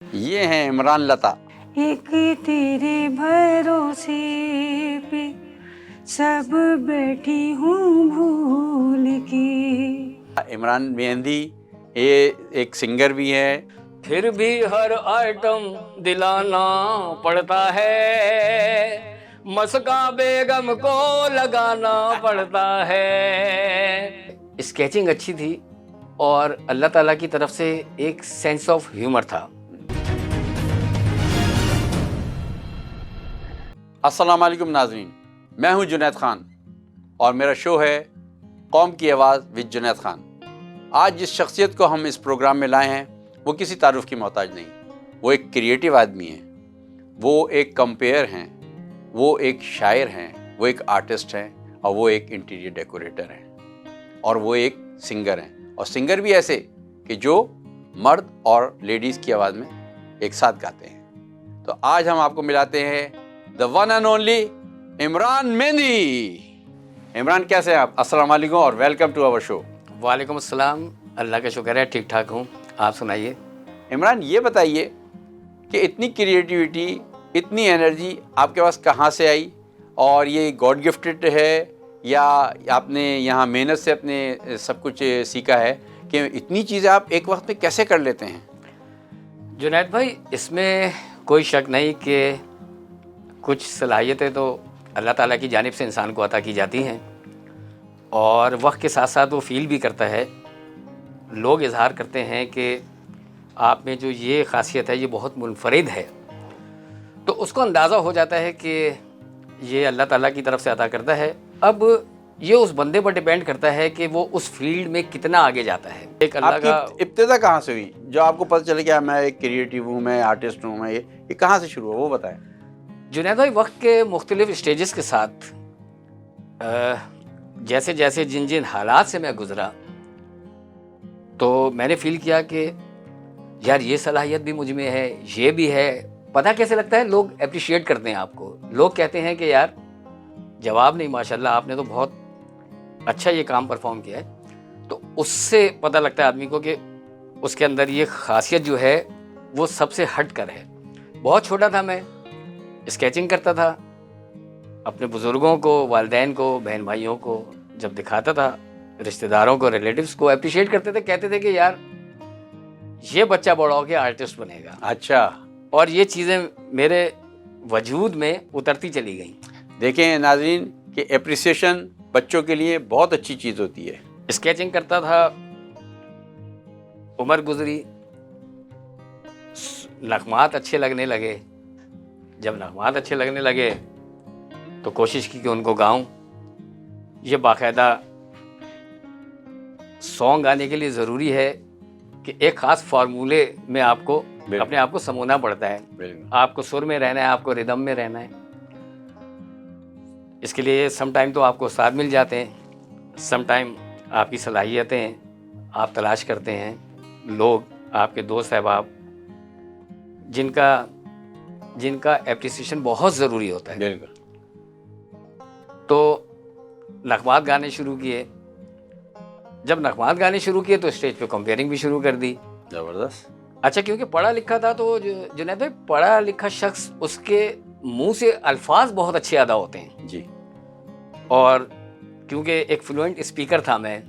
ये हैं इमरान लता। एक तेरे भरोसे पे सब बैठी हूँ भूल के। इमरान मेहंदी ये एक सिंगर भी है। फिर भी हर आइटम दिलाना पड़ता है, मस्का बेगम को लगाना पड़ता है। स्केचिंग अच्छी थी और अल्लाह ताला की तरफ से एक सेंस ऑफ ह्यूमर था। अस्सलाम वालेकुम नाज़रीन, मैं हूं जुनैद खान और मेरा शो है कौम की आवाज़ विद जुनैद खान। आज जिस शख्सियत को हम इस प्रोग्राम में लाए हैं वो किसी तारुफ की मोहताज नहीं। वो एक क्रिएटिव आदमी हैं, वो एक कंपेयर हैं, वो एक शायर हैं, वो एक आर्टिस्ट हैं और वो एक इंटीरियर डेकोरेटर हैं और वो एक सिंगर हैं। और सिंगर भी ऐसे कि जो मर्द और लेडीज़ की आवाज़ में एक साथ गाते हैं। तो आज हम आपको मिलाते हैं the one and only Imran mehndi. Imran कैसे हैं आप? अस्सलाम वालेकुम और वेलकम टू आवर शो। वालेकुम अस्सलाम, अल्लाह का शुक्र है ठीक ठाक हूँ, आप सुनाइए। इमरान ये बताइए कि इतनी क्रिएटिविटी, इतनी एनर्जी आपके पास कहाँ से आई और ये गॉड गिफ्टेड है या आपने यहाँ मेहनत से अपने सब कुछ सीखा है कि इतनी चीज़ें आप एक वक्त में कैसे कर लेते हैं? जुनैद भाई, इसमें कोई शक नहीं कि कुछ सलाहियतें तो अल्लाह ताला की जानिब से इंसान को अता की जाती हैं और वक्त के साथ साथ वो फील भी करता है। लोग इजहार करते हैं कि आप में जो ये खासियत है ये बहुत मुनफरिद है, तो उसको अंदाज़ा हो जाता है कि ये अल्लाह ताला की तरफ से अता करता है। अब ये उस बंदे पर डिपेंड करता है कि वो उस फील्ड में कितना आगे जाता है। एक अल्लाह का इब्तिदा कहाँ से हुई जो आपको पता चले कि मैं एक क्रिएटिव हूँ, मैं आर्टिस्ट हूँ, मैं ये कहाँ से शुरू हुआ वो बताएं। जुनैद भाई, वक्त के मुख्तलिफ स्टेजेस के साथ जैसे जैसे जिन जिन हालात से मैं गुज़रा तो मैंने फ़ील किया कि यार ये सलाहियत भी मुझ में है, ये भी है। पता कैसे लगता है? लोग अप्रिशिएट करते हैं आपको। लोग कहते हैं कि यार जवाब नहीं, माशाल्लाह आपने तो बहुत अच्छा ये काम परफॉर्म किया है। तो उससे पता लगता है आदमी को कि उसके अंदर ये खासियत जो है वो सबसे हट कर है। बहुत छोटा था मैं, स्केचिंग करता था, अपने बुज़ुर्गों को, वालिदैन को, बहन भाइयों को जब दिखाता था, रिश्तेदारों को, रिलेटिव्स को अप्रिशिएट करते थे। कहते थे कि यार ये बच्चा बड़ा होकर आर्टिस्ट बनेगा। अच्छा। और ये चीज़ें मेरे वजूद में उतरती चली गई। देखें नाज़रीन कि एप्रिसिएशन बच्चों के लिए बहुत अच्छी चीज़ होती है। स्केचिंग करता था, उम्र गुजरी, नगमात अच्छे लगने लगे। जब नगमात अच्छे लगने लगे तो कोशिश की कि उनको गाऊं। ये बाकायदा सॉन्ग गाने के लिए ज़रूरी है कि एक ख़ास फार्मूले में आपको अपने आप को समोना पड़ता है। आपको सुर में रहना है, आपको रिदम में रहना है। इसके लिए सम टाइम तो आपको उस्ताद मिल जाते हैं, सम टाइम आपकी सलाहियतें आप तलाश करते हैं। लोग, आपके दोस्त अहबाब जिनका एप्रिसिएशन बहुत ज़रूरी होता है। बिल्कुल। तो नगमात गाने शुरू किए। जब नगमात गाने शुरू किए तो स्टेज पे कंपेयरिंग भी शुरू कर दी। ज़बरदस्त। अच्छा, क्योंकि पढ़ा लिखा था तो जुनैद भाई, पढ़ा लिखा शख्स, उसके मुंह से अल्फाज बहुत अच्छे अदा होते हैं जी। और क्योंकि एक फ्लुएंट स्पीकर था मैं,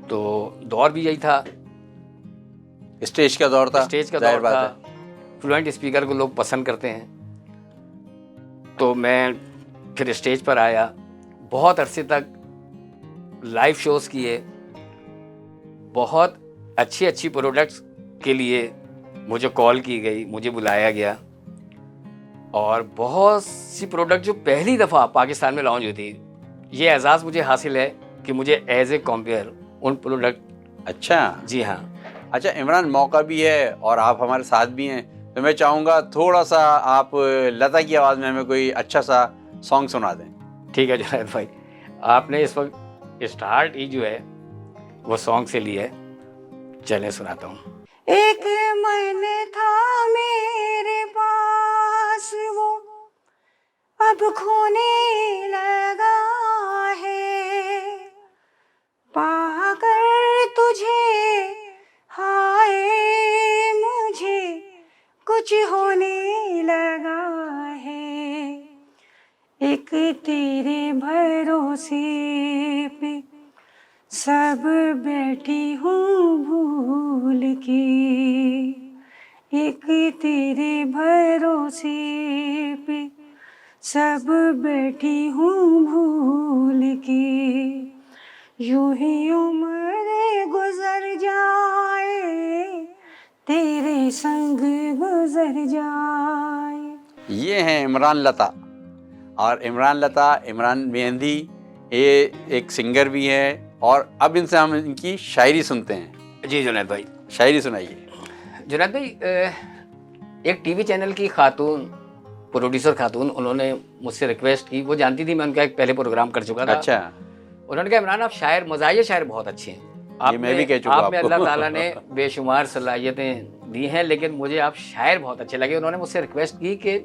तो दौर भी यही था, स्टेज का दौर था। स्टेज का जाहिर दौर था। बात है। फ्लुएंट स्पीकर को लोग पसंद करते हैं। तो मैं फिर स्टेज पर आया, बहुत अरसे तक लाइव शोज़ किए, बहुत अच्छी प्रोडक्ट्स के लिए मुझे कॉल की गई, मुझे बुलाया गया और बहुत सी प्रोडक्ट जो पहली दफ़ा पाकिस्तान में लॉन्च हुई थी, ये एजाज़ मुझे हासिल है कि मुझे एज ए कंपेयर उन प्रोडक्ट। अच्छा जी हाँ। अच्छा इमरान, मौका भी है और आप हमारे साथ भी हैं, तो मैं चाहूँगा थोड़ा सा आप लता की आवाज़ में हमें कोई अच्छा सा सॉन्ग सुना दें। ठीक है जुनैद भाई, आपने इस वक्त स्टार्ट ही जो है वो सॉन्ग से लिया है, चलें सुनाता हूँ। एक मन था मेरे पास वो अब खोने लगा है, पाकर तुझे हाय मुझे कुछ होने लगा है, एक तेरे भरोसे पे सब बैठी हूँ भूल के, एक तेरे भरोसे पे सब बैठी हूँ भूल के, यूं ही उम्र गुजर जाए, तेरे संग गुजर जाए। ये हैं इमरान लता। और इमरान लता, इमरान मेहंदी, ये एक सिंगर भी है। और अब इनसे हम इनकी शायरी सुनते हैं। जी जुनैद भाई। शायरी सुनाइए। जुनैद भाई, एक टीवी चैनल की खातून, प्रोड्यूसर खातून, उन्होंने मुझसे रिक्वेस्ट की। वो जानती थी मैं उनका एक पहले प्रोग्राम कर चुका था। अच्छा। उन्होंने कहा इमरान आप शायर, मज़ाहिया शायर बहुत अच्छे हैं। ये मैं भी कह चुका आप में आपको। अल्लाह ताला ने बेशुमार सलाहियतें दी हैं, लेकिन मुझे आप शायर बहुत अच्छे लगे। उन्होंने मुझसे रिक्वेस्ट की कि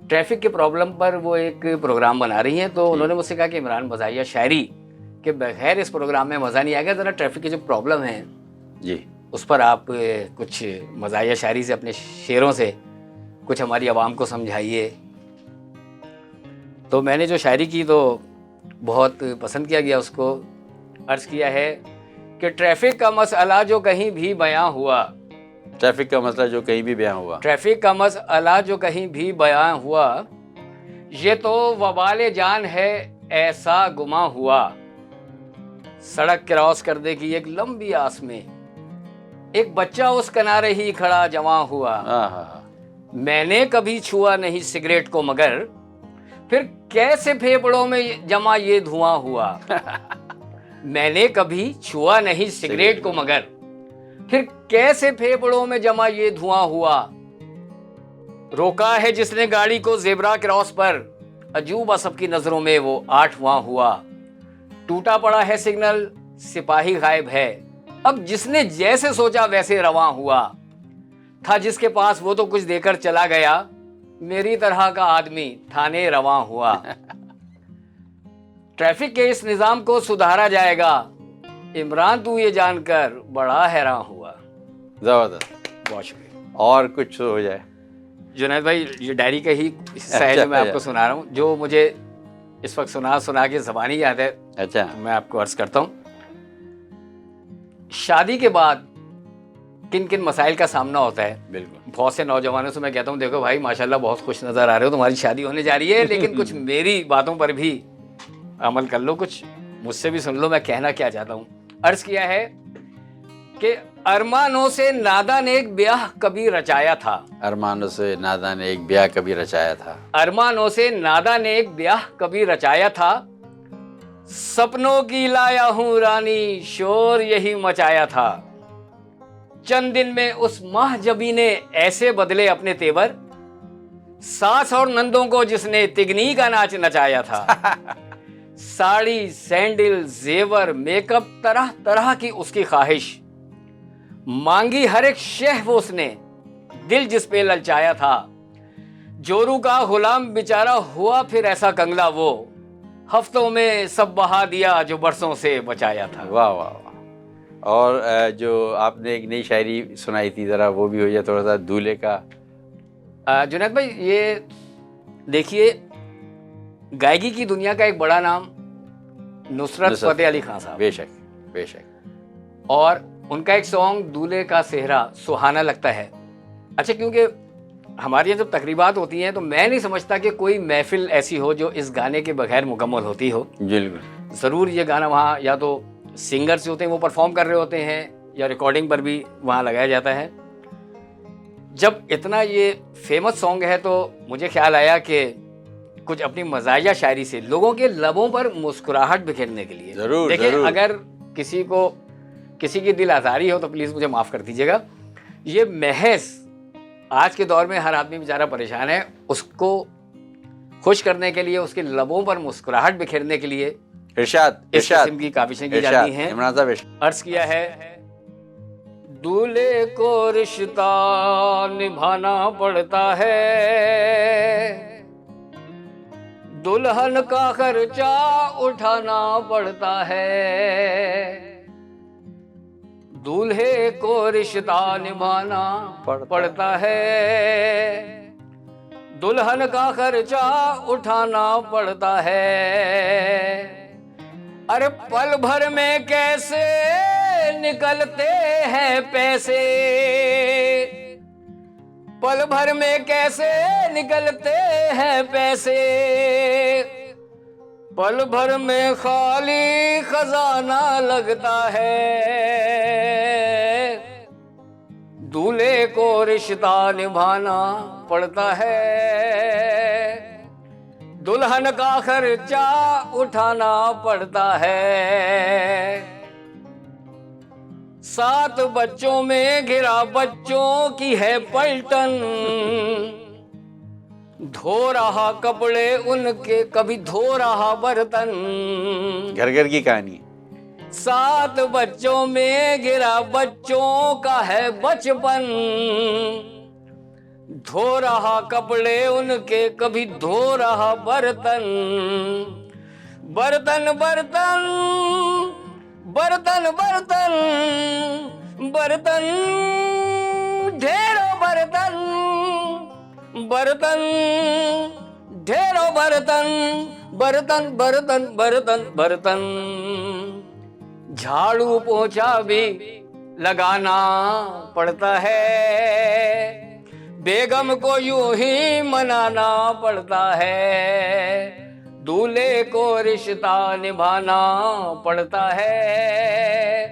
ट्रैफिक के प्रॉब्लम पर वो एक प्रोग्राम बना रही हैं, तो उन्होंने मुझसे कहा कि इमरान मज़ाहिया शायरी के बगैर इस प्रोग्राम में मज़ा नहीं आएगा, ज़रा ट्रैफिक की जो प्रॉब्लम है जी उस पर आप कुछ मज़ाहिया शायरी से, अपने शेरों से कुछ हमारी आवाम को समझाइए। तो मैंने जो शायरी की तो बहुत पसंद किया गया उसको। अर्ज़ किया है कि ट्रैफिक का मसला जो कहीं भी बयां हुआ, ट्रैफिक का मसला जो कहीं भी बयां हुआ, ट्रैफिक का मसला जो कहीं भी बयां हुआ, ये तो वबाल जान है ऐसा गुमा हुआ। सड़क क्रॉस करने की एक लंबी आस में एक बच्चा उस किनारे ही खड़ा जमा हुआ। मैंने कभी छुआ नहीं सिगरेट को, मगर फिर कैसे फेफड़ों में जमा ये धुआं हुआ। मैंने कभी छुआ नहीं सिगरेट को, मगर फिर कैसे फेफड़ों में जमा ये धुआं हुआ। रोका है जिसने गाड़ी को ज़ेब्रा क्रॉस पर, अजूबा सबकी नजरों में वो 8वां हुआ। टूटा पड़ा है सिग्नल, सिपाही गायब है, अब जिसने जैसे सोचा वैसे रवां हुआ। था जिसके पास वो तो कुछ देकर चला गया, मेरी तरह का आदमी थाने रवां हुआ। ट्रैफिक के इस निजाम को सुधारा जाएगा, इमरान तू ये जानकर बड़ा हैरान हुआ। जबरदस्त, बहुत शुक्रिया। और कुछ हो जाए। जुनैद भाई, ये डायरी का ही हिस्सा है जो मैं आपको सुना रहा हूँ, जो मुझे इस वक्त सुना के ज़बानी याद है। अच्छा। मैं आपको अर्ज करता हूँ। शादी के बाद किन किन मसाइल का सामना होता है। बिल्कुल। बहुत से नौजवानों से मैं कहता हूँ, देखो भाई माशाल्लाह बहुत खुश नज़र आ रहे हो, तुम्हारी शादी होने जा रही है, लेकिन कुछ मेरी बातों पर भी अमल कर लो, कुछ मुझसे भी सुन लो मैं कहना क्या चाहता हूँ। अर्ज किया है कि अरमानों से नादा ने एक ब्याह कभी रचाया था। अरमानों से नादा ने एक ब्याह कभी रचाया था। अरमानों से नादा ने एक ब्याह कभी रचाया था। सपनों की लाया हूँ रानी, शोर यही मचाया था। चंद दिन में उस महजबी ने ऐसे बदले अपने तेवर, सास और नंदों को जिसने तिगनी का नाच नचाया था। साड़ी, सैंडल, जेवर, मेकअप, तरह तरह की उसकी ख्वाहिश, मांगी हर एक शह वो उसने, दिल जिस पे ललचाया था। जोरू का गुलाम बेचारा हुआ फिर ऐसा कंगला वो, हफ्तों में सब बहा दिया जो बरसों से बचाया था। वाह वाह वाह। और जो आपने एक नई शायरी सुनाई थी, ज़रा वो भी हो जाए थोड़ा सा, दूल्हे का। जुनैद भाई, ये देखिए, गायकी की दुनिया का एक बड़ा नाम नुसरत फतेह अली खान साहब। बेशक बेशक। और उनका एक सॉन्ग दूल्हे का सेहरा सुहाना लगता है। अच्छा, क्योंकि हमारी यहाँ जब तकरीबात होती हैं तो मैं नहीं समझता कि कोई महफिल ऐसी हो जो इस गाने के बगैर मुकम्मल होती हो। बिल्कुल। ज़रूर ये गाना वहाँ या तो सिंगर्स होते हैं वो परफॉर्म कर रहे होते हैं, या रिकॉर्डिंग पर भी वहाँ लगाया जाता है। जब इतना ये फेमस सॉन्ग है तो मुझे ख्याल आया कि कुछ अपनी मज़ाहिया शायरी से लोगों के लबों पर मुस्कुराहट बिखेरने के लिए। जरूर देखिए, जरूर। अगर किसी की दिल आज़ारी हो तो प्लीज़ मुझे माफ़ कर दीजिएगा। ये महज आज के दौर में हर आदमी बेचारा परेशान है, उसको खुश करने के लिए, उसके लबों पर मुस्कुराहट बिखेरने के लिए इरशाद इस किस्म की काविशें की जाती हैं। इमरान साहब इरशाद। अर्ज किया है, दूल्हे को रिश्ता निभाना पड़ता है, दुल्हन का खर्चा उठाना पड़ता है। दूल्हे को रिश्ता निभाना पड़ता है, दुल्हन का खर्चा उठाना पड़ता है। अरे पल भर में कैसे निकलते हैं पैसे, पल भर में कैसे निकलते हैं पैसे, पल भर में खाली खजाना लगता है। दूल्हे को रिश्ता निभाना पड़ता है, दुल्हन का खर्चा उठाना पड़ता है। 7 बच्चों में घिरा बच्चों की है पलटन, धो रहा कपड़े उनके कभी धो रहा बर्तन। घर घर की कहानी। 7 बच्चों में घिरा बच्चों का है बचपन, धो रहा कपड़े उनके कभी धो रहा बर्तन। बर्तन बर्तन बर्तन बर्तन बर्तन ढेरों बर्तन, बर्तन ढेरों बर्तन, बर्तन बर्तन बर्तन बर्तन। झाड़ू पोछा भी लगाना पड़ता है, बेगम को यूं ही मनाना पड़ता है। दूल्हे को रिश्ता निभाना पड़ता है,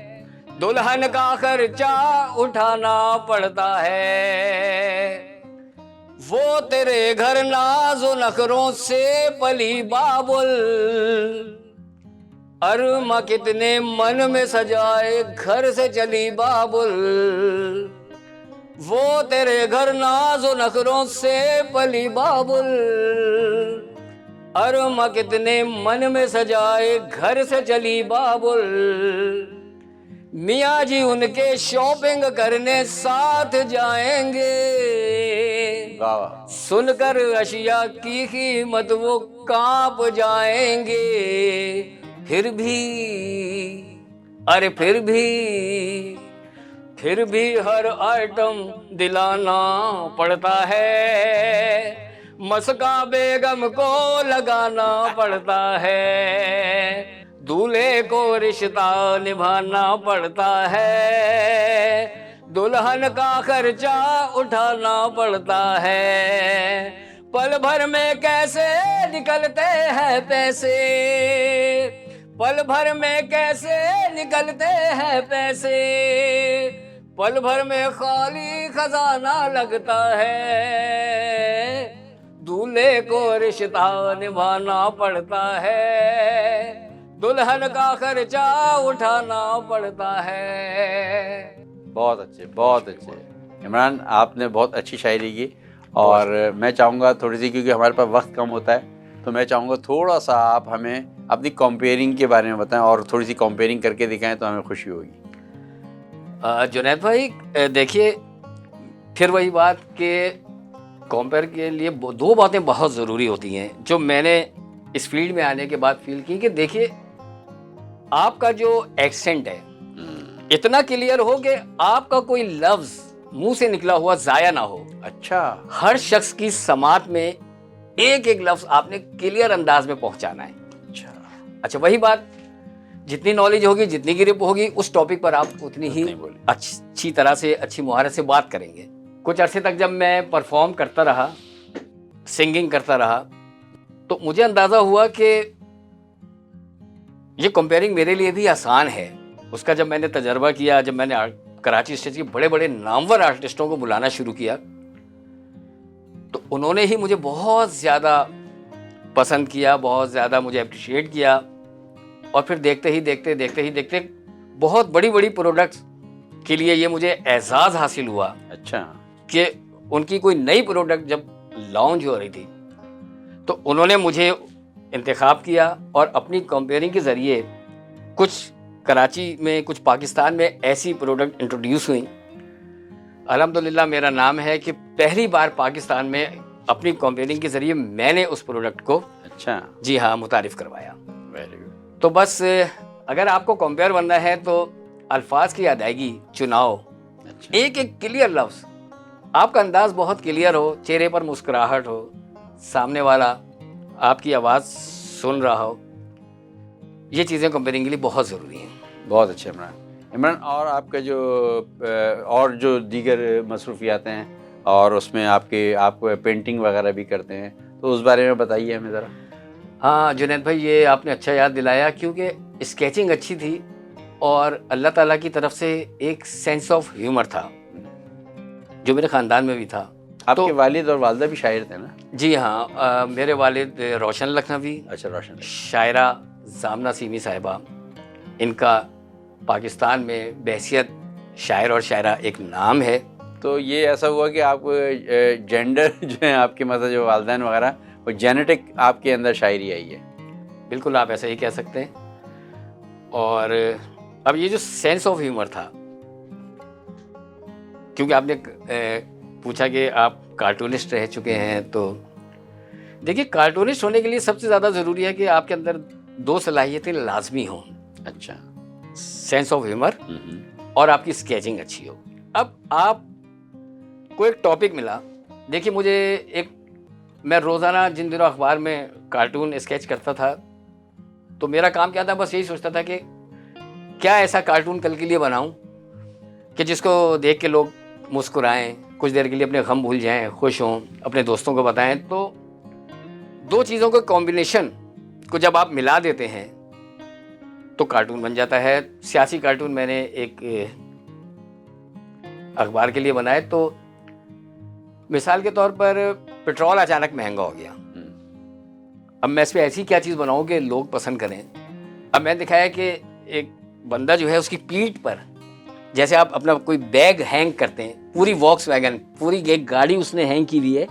दुल्हन का खर्चा उठाना पड़ता है। वो तेरे घर नाज़ो नखरों से पली बाबुल, अरमा कितने मन में सजाए घर से चली बाबुल। वो तेरे घर नाज़ो नखरों से पली बाबुल, अरमा कितने मन में सजाए घर से चली बाबुल। मियाँ जी उनके शॉपिंग करने साथ जाएंगे, सुनकर अशिया की कीमत वो कांप जाएंगे। फिर भी अरे फिर भी हर आइटम दिलाना पड़ता है, मस्का बेगम को लगाना पड़ता है। दूल्हे को रिश्ता निभाना पड़ता है, दुल्हन का खर्चा उठाना पड़ता है। पल भर में कैसे निकलते हैं पैसे, पल भर में कैसे निकलते हैं पैसे, पल भर में खाली खजाना लगता है। दूल्हे को रिश्ता निभाना पड़ता है, दुल्हन का खर्चा उठाना पड़ता है। बहुत अच्छे, बहुत अच्छे। इमरान, आपने बहुत अच्छी शायरी की और मैं चाहूँगा थोड़ी सी, क्योंकि हमारे पास वक्त कम होता है, तो मैं चाहूँगा थोड़ा सा आप हमें अपनी कंपेयरिंग के बारे में बताएं और थोड़ी सी कंपेयरिंग करके दिखाएं तो हमें खुशी होगी। जुनैद भाई, देखिए फिर वही बात कि कंपेयर के लिए 2 बातें बहुत ज़रूरी होती हैं जो मैंने इस फील्ड में आने के बाद फील की। कि देखिए, आपका जो एक्सेंट है इतना क्लियर हो कि आपका कोई लफ्ज मुंह से निकला हुआ जाया ना हो। अच्छा। हर शख्स की समात में एक एक लफ्ज आपने क्लियर अंदाज में पहुंचाना है। अच्छा, वही बात, जितनी नॉलेज होगी, जितनी ग्रिप होगी, उस टॉपिक पर आप उतनी ही अच्छी तरह से, अच्छी मुहारत से बात करेंगे। कुछ अरसे तक जब मैं परफॉर्म करता रहा, सिंगिंग करता रहा, तो मुझे अंदाजा हुआ कि ये कंपेयरिंग मेरे लिए भी आसान है। उसका जब मैंने तजर्बा किया, जब मैंने कराची स्टेज के बड़े बड़े नामवर आर्टिस्टों को बुलाना शुरू किया, तो उन्होंने ही मुझे बहुत ज़्यादा पसंद किया, बहुत ज़्यादा मुझे अप्रिशिएट किया। और फिर देखते ही बहुत बड़ी बड़ी प्रोडक्ट्स के लिए ये मुझे एजाज़ हासिल हुआ। अच्छा। कि उनकी कोई नई प्रोडक्ट जब लॉन्च हो रही थी तो उन्होंने मुझे इंतखाब किया और अपनी कंपेयरिंग के ज़रिए कुछ कराची में, कुछ पाकिस्तान में ऐसी प्रोडक्ट इंट्रोड्यूस हुई। अल्हम्दुलिल्लाह मेरा नाम है कि पहली बार पाकिस्तान में अपनी कंपेयरिंग के ज़रिए मैंने उस प्रोडक्ट को, अच्छा, जी हाँ, मुतारिफ़ करवाया। Very good. तो बस अगर आपको कंपेयर बनना है तो अल्फाज की अदायगी, चुनाव, अच्छा। एक एक क्लियर लफ्ज़, आपका अंदाज बहुत क्लियर हो, चेहरे पर मुस्कुराहट हो, सामने वाला आपकी आवाज़ सुन रहा हो, ये चीज़ें कंपेयरिंग के लिए बहुत ज़रूरी हैं। बहुत अच्छे इमरान, और आपका जो और जो दीगर मसरूफियात हैं और उसमें आप पेंटिंग वगैरह भी करते हैं, तो उस बारे में बताइए हमें ज़रा। हाँ जुनैद भाई, ये आपने अच्छा याद दिलाया, क्योंकि स्केचिंग अच्छी थी और अल्लाह ताला की तरफ से एक सेंस ऑफ ह्यूमर था जो मेरे ख़ानदान में भी था। आपके वालिद और वालदा भी शायर थे ना? जी हाँ, मेरे वालिद रोशन लखनवी, अच्छा, रोशन। शायरा जामना सीमी साहिबा, इनका पाकिस्तान में बहसियत शायर और शायरा एक नाम है। तो ये ऐसा हुआ कि आप जेंडर जो है आपके, मतलब जो वालदैन वगैरह, वो जेनेटिक आपके अंदर शायरी आई है? बिल्कुल, आप ऐसा ही कह सकते हैं। और अब ये जो सेंस ऑफ ह्यूमर था, क्योंकि आपने पूछा कि आप कार्टूनिस्ट रह चुके हैं, तो देखिए कार्टूनिस्ट होने के लिए सबसे ज़्यादा ज़रूरी है कि आपके अंदर दो सलाहियतें लाजमी हों। अच्छा। सेंस ऑफ ह्यूमर और आपकी स्केचिंग अच्छी हो। अब आप को एक टॉपिक मिला, देखिए मुझे मैं रोज़ाना जिन दिनों अखबार में कार्टून स्केच करता था, तो मेरा काम क्या था, बस यही सोचता था कि क्या ऐसा कार्टून कल के लिए बनाऊं कि जिसको देख के लोग मुस्कुराएं, कुछ देर के लिए अपने गम भूल जाएं, खुश हों, अपने दोस्तों को बताएं। तो दो चीज़ों के कॉम्बिनेशन को जब आप मिला देते हैं तो कार्टून बन जाता है। सियासी कार्टून मैंने एक अखबार के लिए बनाए। तो मिसाल के तौर पर पेट्रोल अचानक महंगा हो गया, अब मैं इस पर ऐसी क्या चीज़ बनाऊं कि लोग पसंद करें। अब मैंने दिखाया कि एक बंदा जो है उसकी पीठ पर, जैसे आप अपना कोई बैग हैंग करते हैं, पूरी वॉक्सवैगन, पूरी एक गाड़ी उसने हैंग की हुई है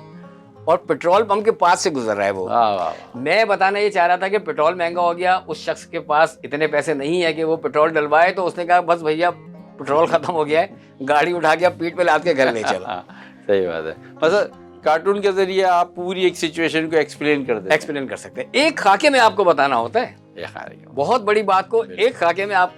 और पेट्रोल पंप के पास से गुजर रहा है वो। मैं बताना ये चाह रहा था कि पेट्रोल महंगा हो गया, उस शख्स के पास इतने पैसे नहीं है कि वो पेट्रोल डलवाए, तो उसने कहा बस भैया पेट्रोल खत्म हो गया है, गाड़ी उठा के पीठ पे लाद के घर ले चला। सही बात है। मतलब कार्टून के जरिए आप पूरी एक सिचुएशन को एक्सप्लेन कर सकते हैं। एक खाके में आपको बताना होता है, बहुत बड़ी बात को एक खाके में आप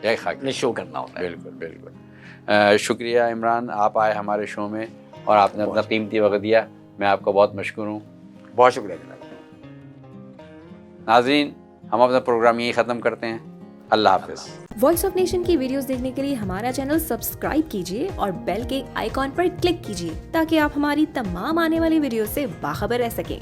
शो करना होता है। बिल्कुल बिल्कुल। शुक्रिया इमरान, आप आए हमारे शो में और आपने अपना कीमती वक्त दिया, मैं आपका बहुत मशकूर हूँ। बहुत शुक्रिया जनाब। नाज़रीन, हम अपना प्रोग्राम यही ख़त्म करते हैं। अल्लाह हाफ़िज़। वॉइस ऑफ नेशन की वीडियोस देखने के लिए हमारा चैनल सब्सक्राइब कीजिए और बेल के आइकॉन पर क्लिक कीजिए ताकि आप हमारी तमाम आने वाली वीडियो से बाखबर रह सकें।